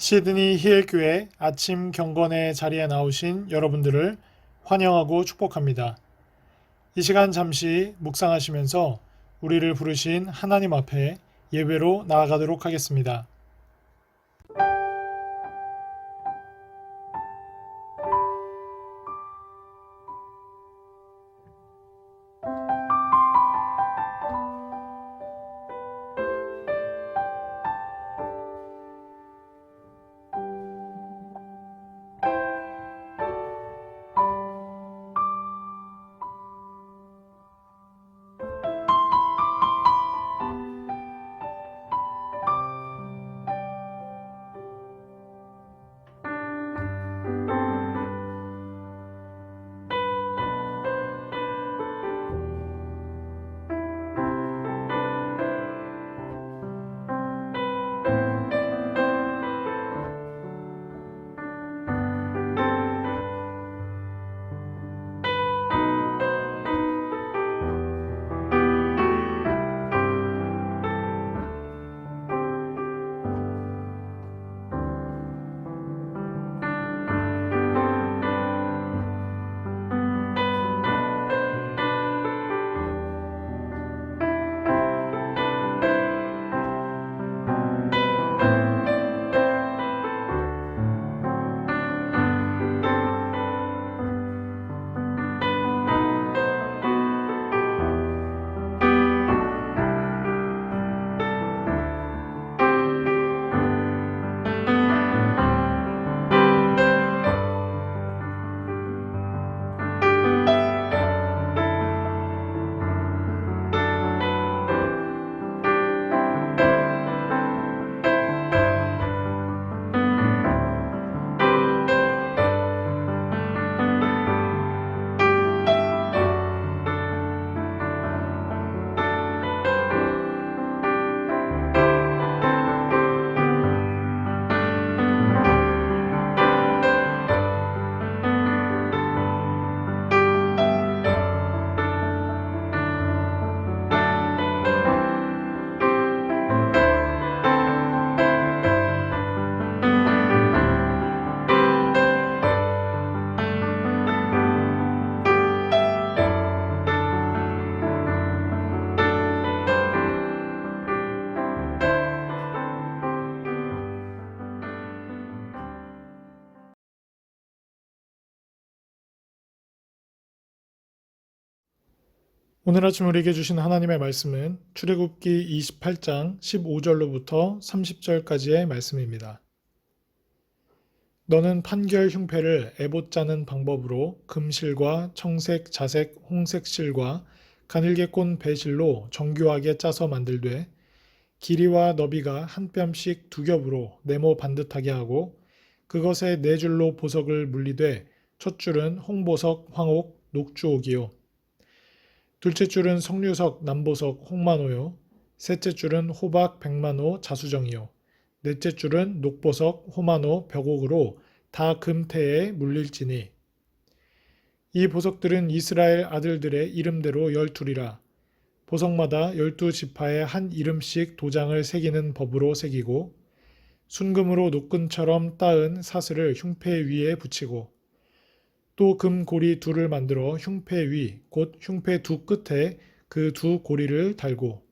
시드니 히일교회 아침 경건의 자리에 나오신 여러분들을 환영하고 축복합니다. 이 시간 잠시 묵상하시면서 우리를 부르신 하나님 앞에 예배로 나아가도록 하겠습니다. 오늘 아침 우리에게 주신 하나님의 말씀은 출애굽기 28장 15절로부터 30절까지의 말씀입니다. 너는 판결 흉패를 에봇 짜는 방법으로 금실과 청색, 자색, 홍색 실과 가늘게 꼰 배실로 정교하게 짜서 만들되 길이와 너비가 한 뼘씩 두 겹으로 네모 반듯하게 하고 그것에 네 줄로 보석을 물리되 첫 줄은 홍보석, 황옥, 녹주옥이요 둘째 줄은 석류석, 남보석, 홍만호요. 셋째 줄은 호박, 백만호, 자수정이요. 넷째 줄은 녹보석, 호만호, 벽옥으로 다 금태에 물릴지니. 이 보석들은 이스라엘 아들들의 이름대로 12이라. 보석마다 12지파에 한 이름씩 도장을 새기는 법으로 새기고 순금으로 노끈처럼 따은 사슬을 흉패 위에 붙이고 또 금 고리 둘을 만들어 흉패 위, 곧 흉패 두 끝에 그 두 고리를 달고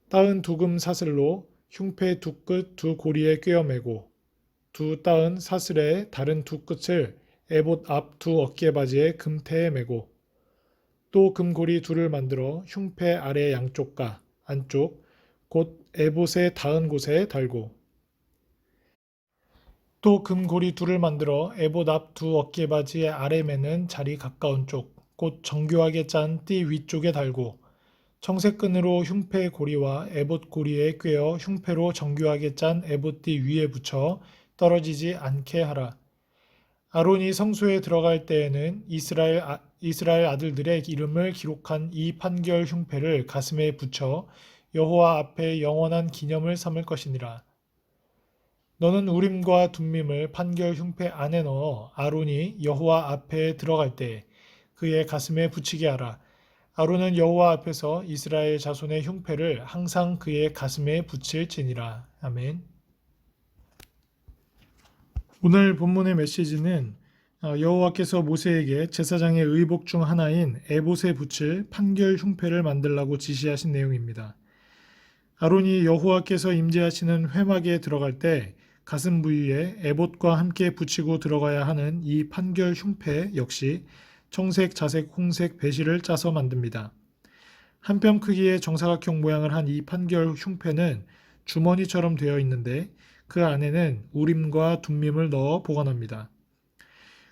따은 두금 사슬로 흉패 두 끝 두 고리에 꿰어 매고 두 따은 사슬의 다른 두 끝을 에봇 앞 두 어깨바지의 금태에 매고 또 금고리 둘을 만들어 흉패 아래 양쪽과 안쪽, 곧 에봇의 닿은 곳에 달고 또 금고리 둘을 만들어 에봇 앞 두 어깨바지의 아래 매는 자리 가까운 쪽, 곧 정교하게 짠 띠 위쪽에 달고 청색끈으로 흉패 고리와 에봇 고리에 꿰어 흉패로 정교하게 짠 에봇 띠 위에 붙여 떨어지지 않게 하라. 아론이 성소에 들어갈 때에는 이스라엘 아들들의 이름을 기록한 이 판결 흉패를 가슴에 붙여 여호와 앞에 영원한 기념을 삼을 것이니라. 너는 우림과 둠밈을 판결 흉패 안에 넣어 아론이 여호와 앞에 들어갈 때 그의 가슴에 붙이게 하라. 아론은 여호와 앞에서 이스라엘 자손의 흉패를 항상 그의 가슴에 붙일지니라. 아멘. 오늘 본문의 메시지는 여호와께서 모세에게 제사장의 의복 중 하나인 에봇에 붙일 판결 흉패를 만들라고 지시하신 내용입니다. 아론이 여호와께서 임재하시는 회막에 들어갈 때 가슴 부위에 에봇과 함께 붙이고 들어가야 하는 이 판결 흉패 역시 청색, 자색, 홍색 배실을 짜서 만듭니다. 한 뼘 크기의 정사각형 모양을 한 이 판결 흉패는 주머니처럼 되어 있는데 그 안에는 우림과 둠밈을 넣어 보관합니다.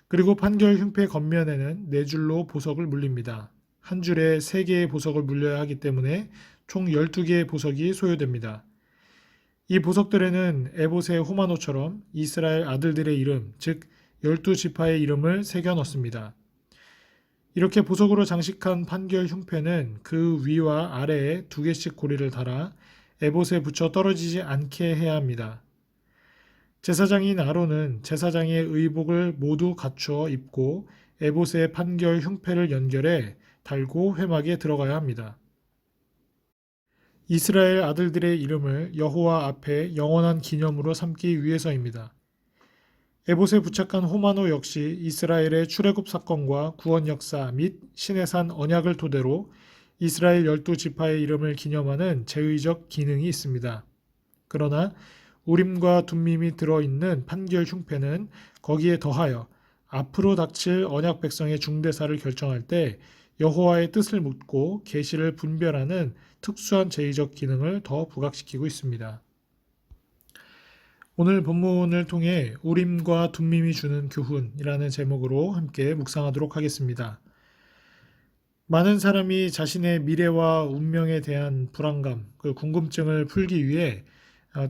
그리고 판결 흉패 겉면에는 네 줄로 보석을 물립니다. 한 줄에 3개의 보석을 물려야 하기 때문에 총 12개의 보석이 소요됩니다. 이 보석들에는 에봇의 호마노처럼 이스라엘 아들들의 이름, 즉 12지파의 이름을 새겨 넣습니다. 이렇게 보석으로 장식한 판결 흉패는 그 위와 아래에 2개씩 고리를 달아 에봇에 붙여 떨어지지 않게 해야 합니다. 제사장인 아론은 제사장의 의복을 모두 갖추어 입고 에봇의 판결 흉패를 연결해 달고 회막에 들어가야 합니다. 이스라엘 아들들의 이름을 여호와 앞에 영원한 기념으로 삼기 위해서입니다. 에봇에 부착한 호마노 역시 이스라엘의 출애굽 사건과 구원 역사 및 시내산 언약을 토대로 이스라엘 12지파의 이름을 기념하는 제의적 기능이 있습니다. 그러나 우림과 둠밈이 들어있는 판결 흉패는 거기에 더하여 앞으로 닥칠 언약 백성의 중대사를 결정할 때 여호와의 뜻을 묻고 계시를 분별하는 특수한 제의적 기능을 더 부각시키고 있습니다. 오늘 본문을 통해 우림과 둠밈이 주는 교훈이라는 제목으로 함께 묵상하도록 하겠습니다. 많은 사람이 자신의 미래와 운명에 대한 불안감, 그 궁금증을 풀기 위해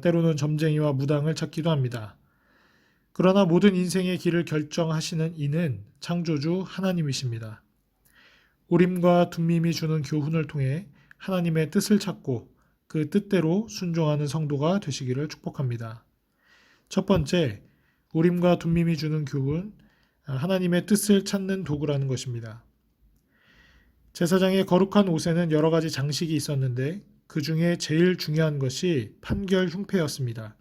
때로는 점쟁이와 무당을 찾기도 합니다. 그러나 모든 인생의 길을 결정하시는 이는 창조주 하나님이십니다. 우림과 둠밈이 주는 교훈을 통해 하나님의 뜻을 찾고 그 뜻대로 순종하는 성도가 되시기를 축복합니다. 첫 번째, 우림과 둠밈이 주는 교훈, 하나님의 뜻을 찾는 도구라는 것입니다. 제사장의 거룩한 옷에는 여러 가지 장식이 있었는데 그 중에 제일 중요한 것이 판결 흉패였습니다.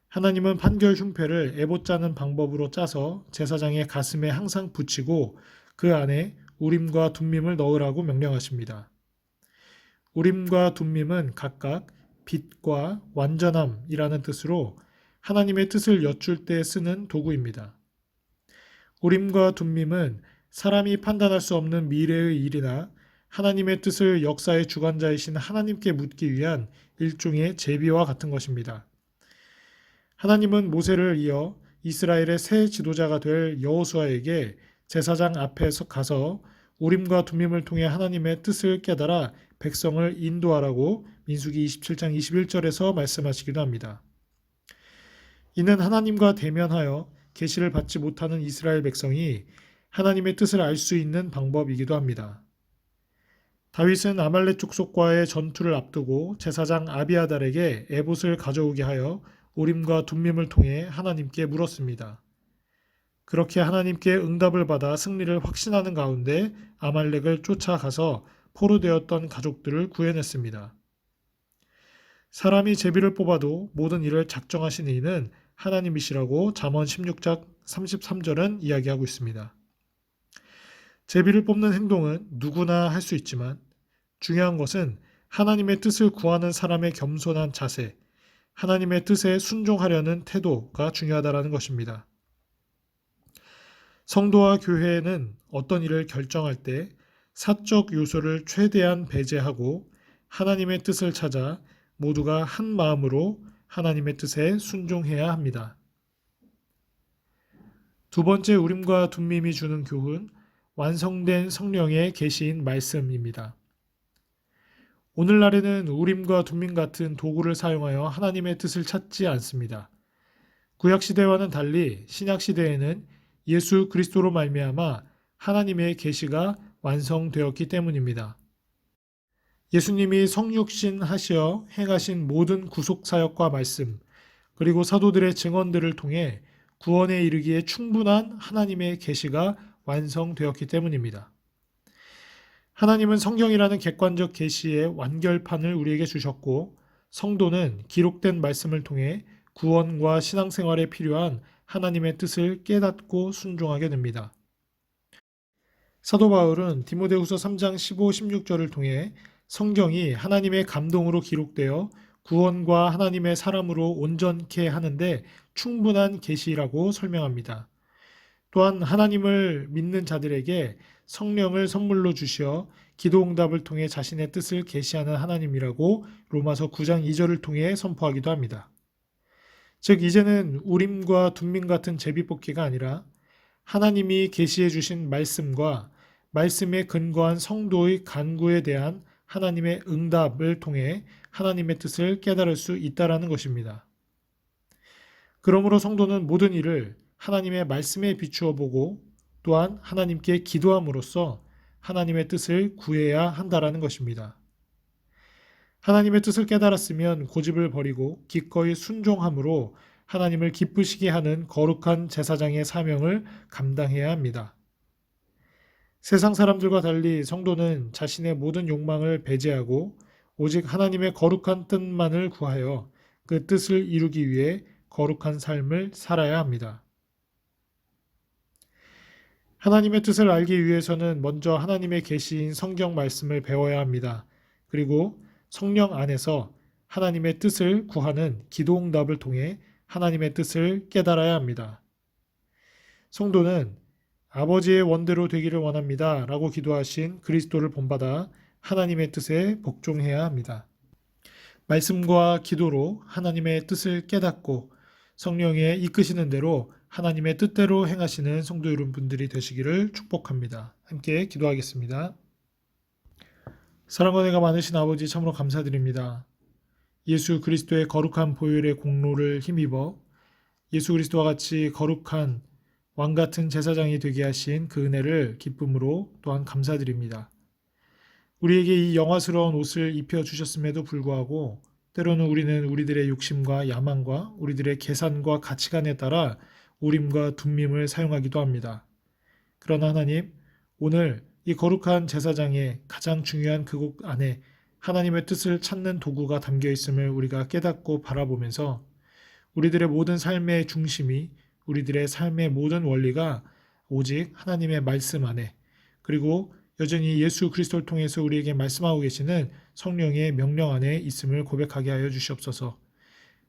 하나님은 판결 흉패를 에봇 짜는 방법으로 짜서 제사장의 가슴에 항상 붙이고 그 안에 우림과 둠밈을 넣으라고 명령하십니다. 우림과 둠밈은 각각 빛과 완전함이라는 뜻으로 하나님의 뜻을 여쭐 때 쓰는 도구입니다. 우림과 둠밈은 사람이 판단할 수 없는 미래의 일이나 하나님의 뜻을 역사의 주관자이신 하나님께 묻기 위한 일종의 제비와 같은 것입니다. 하나님은 모세를 이어 이스라엘의 새 지도자가 될 여호수아에게 제사장 앞에서 가서 우림과 둠밈을 통해 하나님의 뜻을 깨달아 백성을 인도하라고 민수기 27장 21절에서 말씀하시기도 합니다. 이는 하나님과 대면하여 계시를 받지 못하는 이스라엘 백성이 하나님의 뜻을 알 수 있는 방법이기도 합니다. 다윗은 아말렉 족속과의 전투를 앞두고 제사장 아비아달에게 에봇을 가져오게 하여 우림과 둠밈을 통해 하나님께 물었습니다. 그렇게 하나님께 응답을 받아 승리를 확신하는 가운데 아말렉을 쫓아가서 포로되었던 가족들을 구해냈습니다. 사람이 제비를 뽑아도 모든 일을 작정하신 이는 하나님이시라고 잠언 16장 33절은 이야기하고 있습니다. 제비를 뽑는 행동은 누구나 할 수 있지만 중요한 것은 하나님의 뜻을 구하는 사람의 겸손한 자세, 하나님의 뜻에 순종하려는 태도가 중요하다는 것입니다. 성도와 교회는 어떤 일을 결정할 때 사적 요소를 최대한 배제하고 하나님의 뜻을 찾아 모두가 한 마음으로 하나님의 뜻에 순종해야 합니다. 두 번째 우림과 둠밈이 주는 교훈, 완성된 성령의 계시인 말씀입니다. 오늘날에는 우림과 둠밈 같은 도구를 사용하여 하나님의 뜻을 찾지 않습니다. 구약시대와는 달리 신약시대에는 예수 그리스도로 말미암아 하나님의 계시가 완성되었기 때문입니다. 예수님이 성육신 하시어 행하신 모든 구속사역과 말씀, 그리고 사도들의 증언들을 통해 구원에 이르기에 충분한 하나님의 계시가 완성되었기 때문입니다. 하나님은 성경이라는 객관적 계시의 완결판을 우리에게 주셨고 성도는 기록된 말씀을 통해 구원과 신앙생활에 필요한 하나님의 뜻을 깨닫고 순종하게 됩니다. 사도 바울은 디모데후서 3장 15, 16절을 통해 성경이 하나님의 감동으로 기록되어 구원과 하나님의 사람으로 온전케 하는데 충분한 계시라고 설명합니다. 또한 하나님을 믿는 자들에게 성령을 선물로 주시어 기도응답을 통해 자신의 뜻을 계시하는 하나님이라고 로마서 9장 2절을 통해 선포하기도 합니다. 즉 이제는 우림과 둠밈 같은 제비뽑기가 아니라 하나님이 계시해 주신 말씀과 말씀에 근거한 성도의 간구에 대한 하나님의 응답을 통해 하나님의 뜻을 깨달을 수 있다라는 것입니다. 그러므로 성도는 모든 일을 하나님의 말씀에 비추어 보고 또한 하나님께 기도함으로써 하나님의 뜻을 구해야 한다라는 것입니다. 하나님의 뜻을 깨달았으면 고집을 버리고 기꺼이 순종함으로 하나님을 기쁘시게 하는 거룩한 제사장의 사명을 감당해야 합니다. 세상 사람들과 달리 성도는 자신의 모든 욕망을 배제하고 오직 하나님의 거룩한 뜻만을 구하여 그 뜻을 이루기 위해 거룩한 삶을 살아야 합니다. 하나님의 뜻을 알기 위해서는 먼저 하나님의 계시인 성경 말씀을 배워야 합니다. 그리고 성령 안에서 하나님의 뜻을 구하는 기도응답을 통해 하나님의 뜻을 깨달아야 합니다. 성도는 아버지의 원대로 되기를 원합니다. 라고 기도하신 그리스도를 본받아 하나님의 뜻에 복종해야 합니다. 말씀과 기도로 하나님의 뜻을 깨닫고 성령의 이끄시는 대로 하나님의 뜻대로 행하시는 성도 여러분들이 되시기를 축복합니다. 함께 기도하겠습니다. 사랑과 은혜가 많으신 아버지 참으로 감사드립니다. 예수 그리스도의 거룩한 보혈의 공로를 힘입어 예수 그리스도와 같이 거룩한 왕같은 제사장이 되게 하신 그 은혜를 기쁨으로 또한 감사드립니다. 우리에게 이 영화스러운 옷을 입혀주셨음에도 불구하고 때로는 우리는 우리들의 욕심과 야망과 우리들의 계산과 가치관에 따라 우림과 둠밈을 사용하기도 합니다. 그러나 하나님, 오늘 이 거룩한 제사장의 가장 중요한 그곳 안에 하나님의 뜻을 찾는 도구가 담겨 있음을 우리가 깨닫고 바라보면서 우리들의 모든 삶의 중심이 우리들의 삶의 모든 원리가 오직 하나님의 말씀 안에 그리고 여전히 예수 그리스도를 통해서 우리에게 말씀하고 계시는 성령의 명령 안에 있음을 고백하게 하여 주시옵소서.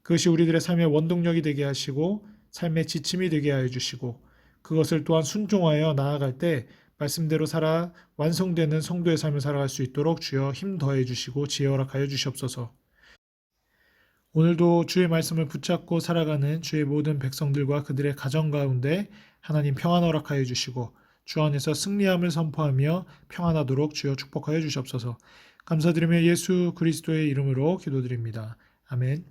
그것이 우리들의 삶의 원동력이 되게 하시고 삶의 지침이 되게 하여 주시고 그것을 또한 순종하여 나아갈 때 말씀대로 살아 완성되는 성도의 삶을 살아갈 수 있도록 주여 힘 더해 주시고 지혜 허락하여 주시옵소서. 오늘도 주의 말씀을 붙잡고 살아가는 주의 모든 백성들과 그들의 가정 가운데 하나님 평안 허락하여 주시고 주 안에서 승리함을 선포하며 평안하도록 주여 축복하여 주시옵소서. 감사드리며 예수 그리스도의 이름으로 기도드립니다. 아멘.